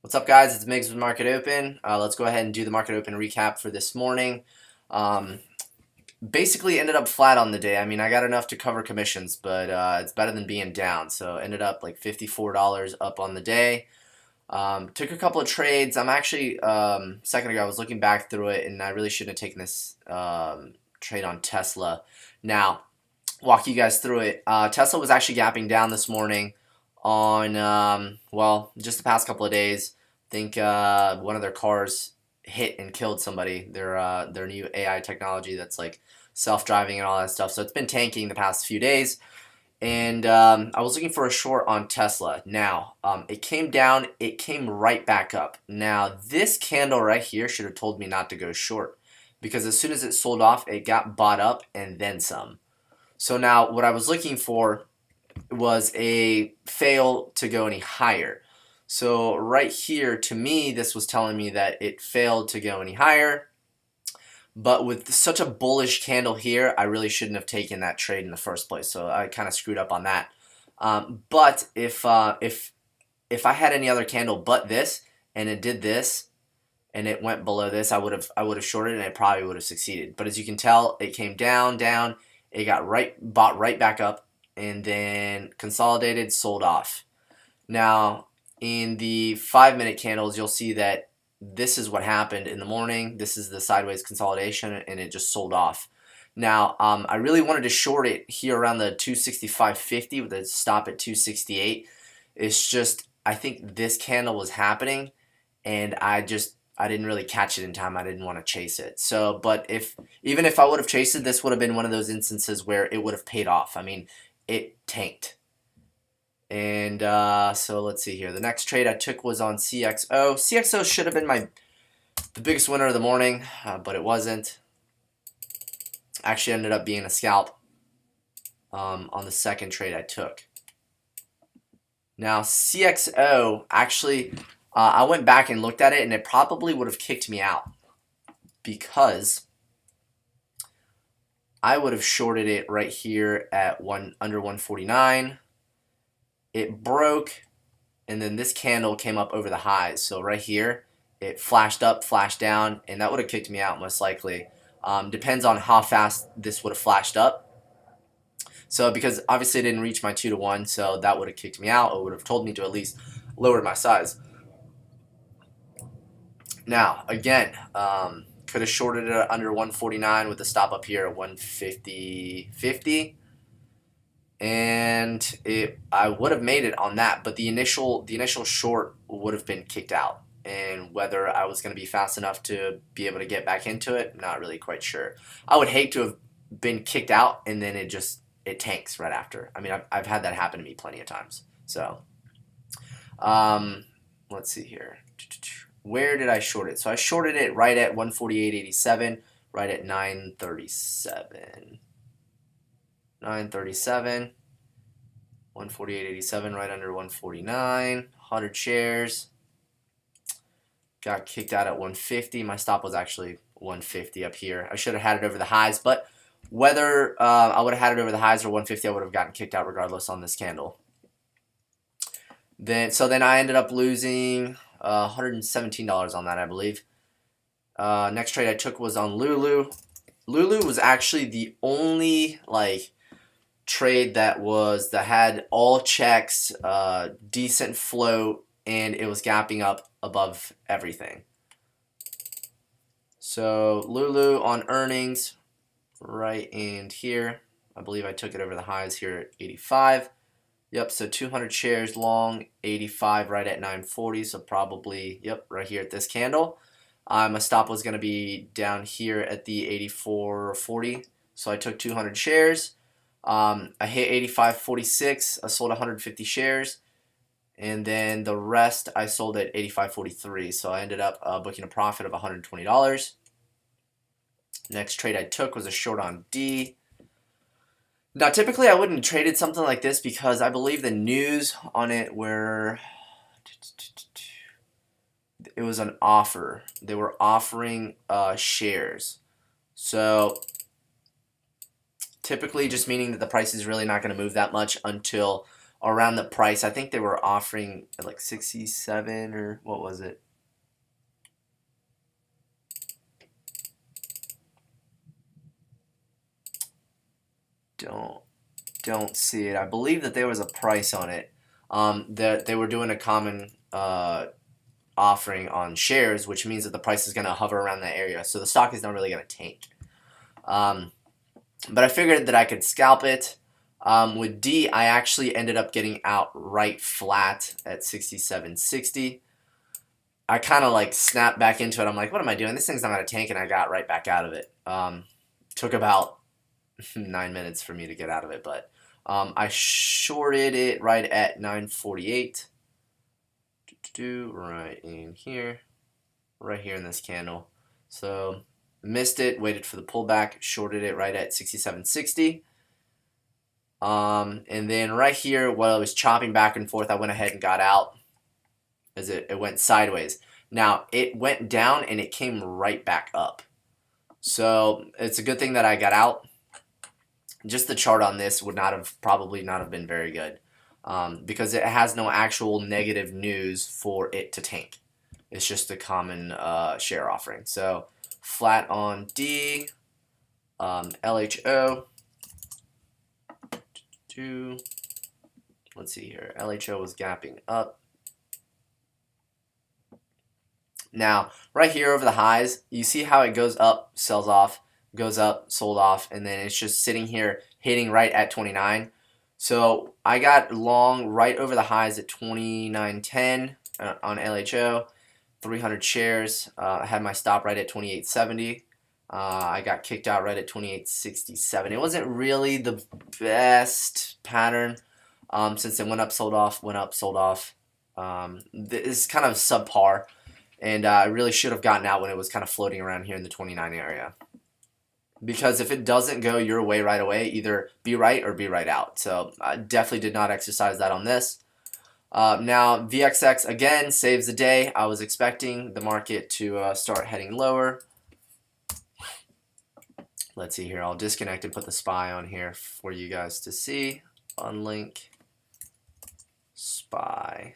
What's up, guys? It's Migs with Market Open. Let's go ahead and do the Market Open recap for this morning. Um, Basically ended up flat on the day. I mean, I got enough to cover commissions, but it's better than being down. So ended up like $54 up on the day. Took a couple of trades. I'm actually, second ago, I was looking back through it, and I really shouldn't have taken this trade on Tesla. Now, walk you guys through it. Tesla was actually gapping down this morning on well, just the past couple of days. I think one of their cars hit and killed somebody. Their new AI technology that's like self-driving and all that stuff. So it's been tanking the past few days. And I was looking for a short on Tesla. Now, it came down, it came right back up. Now, this candle right here should have told me not to go short because as soon as it sold off, it got bought up and then some. So now what I was looking for was a fail to go any higher. So right here, to me, this was telling me that it failed to go any higher. But with such a bullish candle here, I really shouldn't have taken that trade in the first place. So I kind of screwed up on that. But if I had any other candle but this, and it did this, and it went below this, I would have shorted, and it probably would have succeeded. But as you can tell, it came down, down. It got bought right back up, and then consolidated, sold off. Now, in the 5-minute candles, you'll see that this is what happened in the morning. This is the sideways consolidation, and it just sold off. Now, I really wanted to short it here around the 265.50 with a stop at 268. It's just, I think this candle was happening, and I didn't really catch it in time. I didn't want to chase it. So, but even if I would have chased it, this would have been one of those instances where it would have paid off. I mean, it tanked. And so let's see here. The next trade I took was on CXO. CXO should have been the biggest winner of the morning, but it wasn't. Actually ended up being a scalp on the second trade I took. Now CXO, actually, I went back and looked at it, and it probably would have kicked me out because I would have shorted it right here at under 149. It broke, and then this candle came up over the highs. So right here, it flashed up, flashed down, and that would have kicked me out most likely. Depends on how fast this would have flashed up. So because obviously it didn't reach my 2-to-1, so that would have kicked me out. It would have told me to at least lower my size. Now, again, could have shorted it under 149 with the stop up here at 150.50. And I would have made it on that, but the initial short would have been kicked out. And whether I was going to be fast enough to be able to get back into it, not really quite sure. I would hate to have been kicked out and then it tanks right after. I mean, I've had that happen to me plenty of times. So, let's see here. Where did I short it? So I shorted it right at 148.87, right at 937. 937, 148.87, right under 149, 100 shares. Got kicked out at 150. My stop was actually 150 up here. I should have had it over the highs, but whether I would have had it over the highs or 150, I would have gotten kicked out regardless on this candle. Then I ended up losing $117 on that, I believe. Next trade I took was on Lulu. Lulu was actually the only trade that had all checks, decent float, and it was gapping up above everything. So Lulu on earnings, right in here. I believe I took it over the highs here at 85. Yep, so 200 shares long, 85 right at 940, so probably, yep, right here at this candle. My stop was going to be down here at the 84.40, so I took 200 shares. I hit 85.46. I sold 150 shares, and then the rest I sold at 85.43. So I ended up booking a profit of $120. Next trade I took was a short on D. Now, typically I wouldn't have traded something like this because I believe the news on it it was an offer. They were offering shares. So typically just meaning that the price is really not going to move that much until around the price. I think they were offering like 67 or what was it? Don't see it. I believe that there was a price on it. That they were doing a common offering on shares, which means that the price is going to hover around that area. So the stock is not really going to tank. But I figured that I could scalp it. With D, I actually ended up getting out right flat at 67.60. I kind of like snapped back into it. I'm like, what am I doing? This thing's not going to tank, and I got right back out of it. Took about 9 minutes for me to get out of it, but I shorted it right at 948. Right in here, right here in this candle. So missed it, waited for the pullback, shorted it right at 67.60. And then right here, while I was chopping back and forth, I went ahead and got out as it went sideways. Now it went down and it came right back up. So it's a good thing that I got out. Just the chart on this would probably not have been very good because it has no actual negative news for it to tank. It's just a common share offering. So flat on D, LHO. Let's see here. LHO was gapping up. Now, right here over the highs, you see how it goes up, sells off, goes up, sold off, and then it's just sitting here hitting right at 29. So I got long right over the highs at 29.10 on LHO, 300 shares. I had my stop right at 28.70. I got kicked out right at 28.67. It wasn't really the best pattern since it went up, sold off, went up, sold off. This is kind of subpar, and I really should have gotten out when it was kind of floating around here in the 29 area. Because if it doesn't go your way right away, either be right or be right out. So I definitely did not exercise that on this. Now VXX again saves the day. I was expecting the market to start heading lower. Let's see here. I'll disconnect and put the SPY on here for you guys to see. Unlink SPY.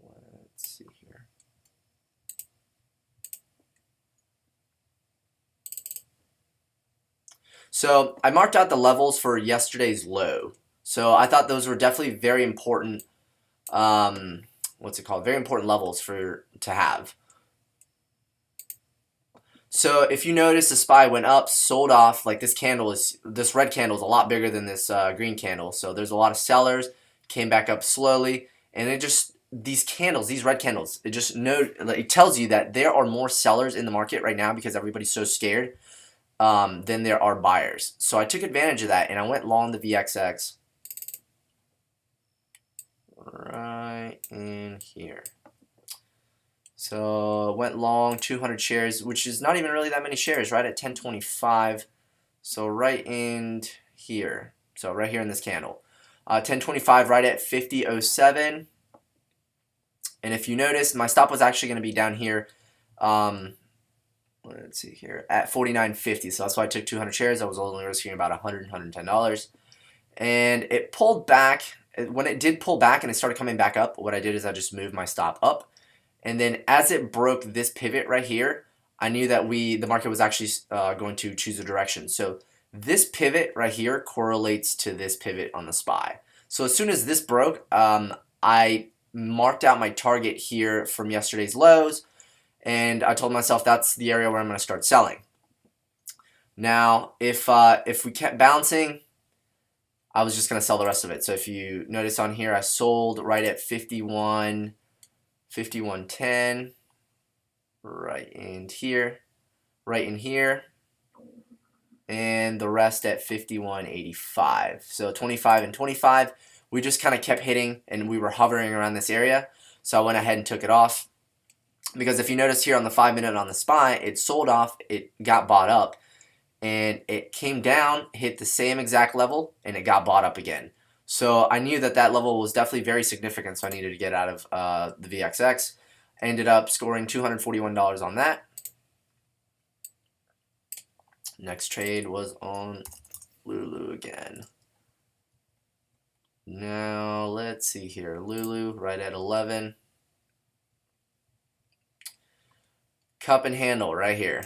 Let's see here. So I marked out the levels for yesterday's low. So I thought those were definitely very important. What's it called? Very important levels to have. So if you notice, the SPY went up, sold off. Like this red candle is a lot bigger than this green candle. So there's a lot of sellers. Came back up slowly, and these red candles, it tells you that there are more sellers in the market right now because everybody's so scared than there are buyers. So I took advantage of that, and I went long the VXX right in here. So went long 200 shares, which is not even really that many shares, right at 1025. So right in here. So right here in this candle. 1025 right at 50.07. And if you notice, my stop was actually going to be down here. Let's see here at 49.50. So that's why I took 200 shares. I was only risking about $100, $110. And it pulled back. When it did pull back and it started coming back up, what I did is I just moved my stop up. And then as it broke this pivot right here, I knew that the market was actually going to choose a direction. So this pivot right here correlates to this pivot on the SPY. So as soon as this broke, I marked out my target here from yesterday's lows, and I told myself that's the area where I'm going to start selling. Now, if we kept bouncing, I was just going to sell the rest of it. So if you notice on here, I sold right at 51.10, right in here, and the rest at 51.85. So 25 and 25. We just kind of kept hitting, and we were hovering around this area. So I went ahead and took it off. Because if you notice here on the 5-minute on the SPY, it sold off, it got bought up, and it came down, hit the same exact level, and it got bought up again. So I knew that level was definitely very significant, so I needed to get out of the VXX. I ended up scoring $241 on that. Next trade was on Lulu again. Now let's see here. Lulu right at 11. Cup and handle right here.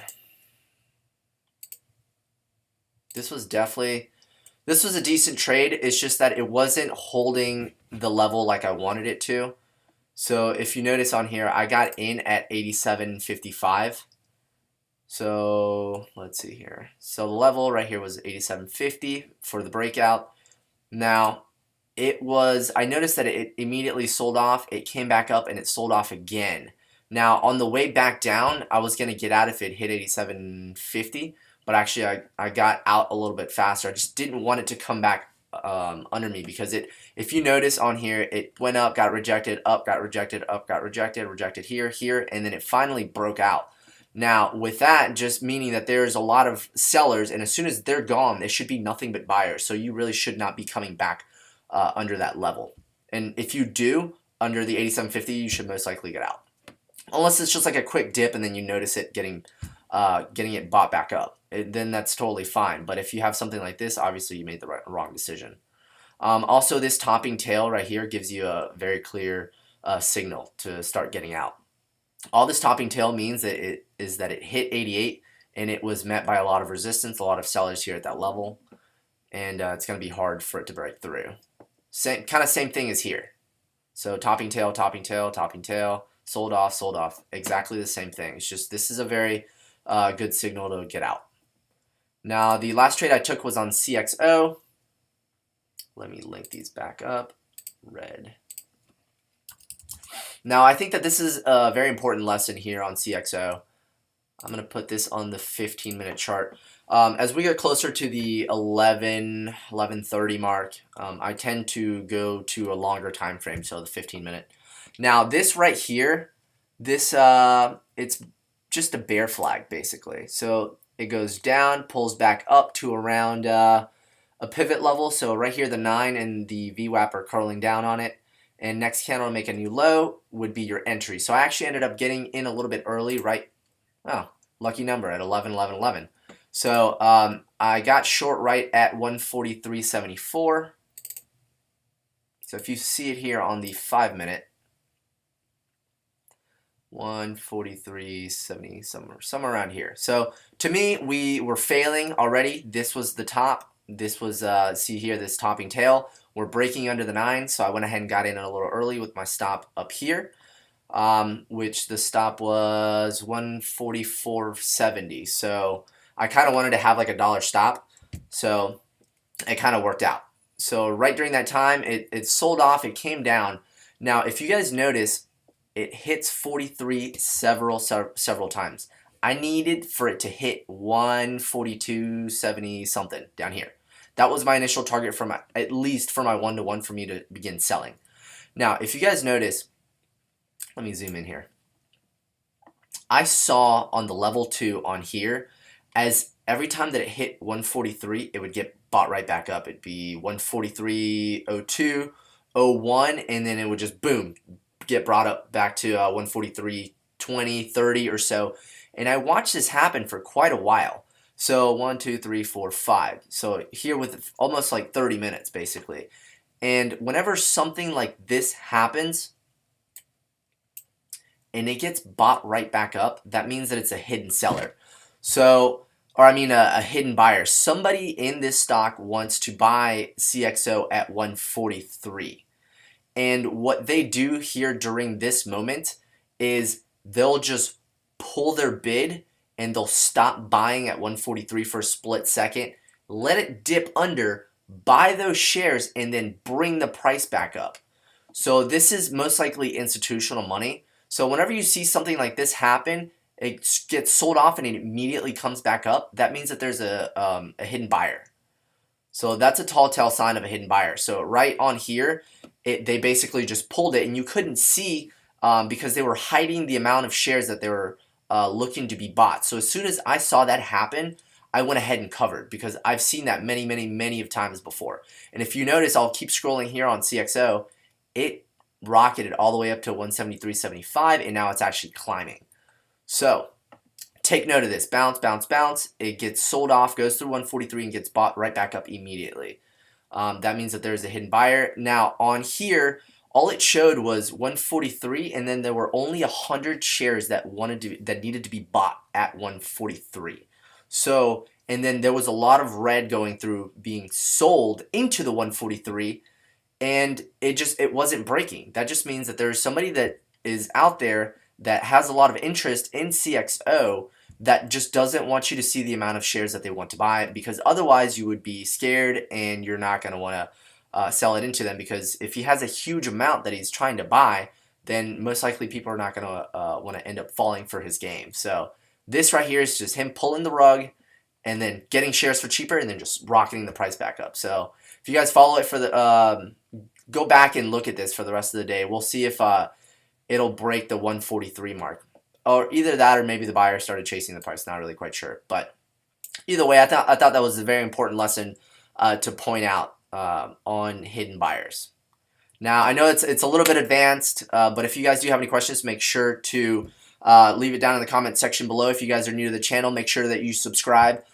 This was a decent trade. It's just that it wasn't holding the level like I wanted it to. So if you notice on here, I got in at 87.55. So let's see here. So the level right here was 87.50 for the breakout. Now I noticed that it immediately sold off. It came back up and it sold off again. Now on the way back down, I was going to get out if it hit 87.50, but actually I got out a little bit faster. I just didn't want it to come back under me, because if you notice on here, it went up, got rejected, up, got rejected, up, got rejected, rejected here, and then it finally broke out. Now, with that, just meaning that there's a lot of sellers, and as soon as they're gone, there should be nothing but buyers. So you really should not be coming back under that level. And if you do, under the 87.50, you should most likely get out. Unless it's just like a quick dip and then you notice it getting it bought back up. Then that's totally fine. But if you have something like this, obviously you made the wrong decision. Also, this topping tail right here gives you a very clear signal to start getting out. All this topping tail means that it hit 88 and it was met by a lot of resistance, a lot of sellers here at that level, and it's going to be hard for it to break through. Same thing as here. So topping tail, topping tail, topping tail, sold off, exactly the same thing. It's just this is a very good signal to get out. Now the last trade I took was on CXO. Let me link these back up. Red. Now, I think that this is a very important lesson here on CXO. I'm going to put this on the 15-minute chart. As we get closer to the 11:30 mark, I tend to go to a longer time frame, so the 15-minute. Now, this right here, it's just a bear flag, basically. So it goes down, pulls back up to around a pivot level. So right here, the 9 and the VWAP are curling down on it. And next candle to make a new low would be your entry. So I actually ended up getting in a little bit early, right? Oh, lucky number at 11. So I got short right at 143.74. So if you see it here on the 5-minute, 143.70, somewhere around here. So to me, we were failing already. This was the top. This was, see here, this topping tail. We're breaking under the 9, so I went ahead and got in a little early with my stop up here, which the stop was 144.70. So I kind of wanted to have like a dollar stop, so it kind of worked out. So right during that time, it sold off, it came down. Now, if you guys notice, it hits 43 several times. I needed for it to hit 142.70 something down here. That was my initial target from at least for my 1-to-1 for me to begin selling. Now, if you guys notice, let me zoom in here. I saw on the level 2 on here, as every time that it hit 143, it would get bought right back up. It'd be 143.02, 01, and then it would just boom, get brought up back to 143.20, 30 or so. And I watched this happen for quite a while. So 1, 2, 3, 4, 5. So here with almost like 30 minutes basically. And whenever something like this happens and it gets bought right back up, that means that it's a hidden seller. So, or I mean a hidden buyer. Somebody in this stock wants to buy CXO at 143. And what they do here during this moment is they'll just pull their bid and they'll stop buying at 143 for a split second, let it dip under, buy those shares, and then bring the price back up. So this is most likely institutional money. So whenever you see something like this happen, it gets sold off and it immediately comes back up, that means that there's a hidden buyer. So that's a tall tale sign of a hidden buyer. So right on here, they basically just pulled it, and you couldn't see because they were hiding the amount of shares that they were looking to be bought. So as soon as I saw that happen, I went ahead and covered, because I've seen that many of times before. And if you notice, I'll keep scrolling here on CXO, it rocketed all the way up to 173.75, and now it's actually climbing. So take note of this. Bounce, bounce, bounce. It gets sold off, goes through 143, and gets bought right back up immediately. That means that there's a hidden buyer. Now, on here, all it showed was 143, and then there were only 100 shares that needed to be bought at 143. So, and then there was a lot of red going through being sold into the 143, and it wasn't breaking. That just means that there's somebody that is out there that has a lot of interest in CXO that just doesn't want you to see the amount of shares that they want to buy, because otherwise you would be scared and you're not going to want to sell it into them, because if he has a huge amount that he's trying to buy, then most likely people are not going to want to end up falling for his game. So this right here is just him pulling the rug and then getting shares for cheaper and then just rocketing the price back up. So if you guys follow it for the go back and look at this for the rest of the day. We'll see if it'll break the 143 mark. Or either that or maybe the buyer started chasing the price. Not really quite sure. But either way, I thought that was a very important lesson to point out on hidden buyers. Now, I know it's a little bit advanced, but if you guys do have any questions, make sure to leave it down in the comment section below. If you guys are new to the channel, make sure that you subscribe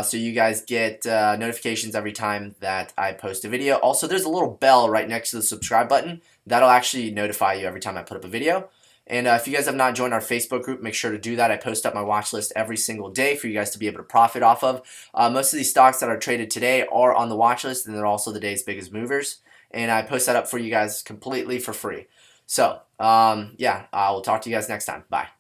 so you guys get notifications every time that I post a video. Also, there's a little bell right next to the subscribe button. That'll actually notify you every time I put up a video. And if you guys have not joined our Facebook group, make sure to do that. I post up my watch list every single day for you guys to be able to profit off of. Most of these stocks that are traded today are on the watch list, and they're also the day's biggest movers. And I post that up for you guys completely for free. So, yeah, I will talk to you guys next time. Bye.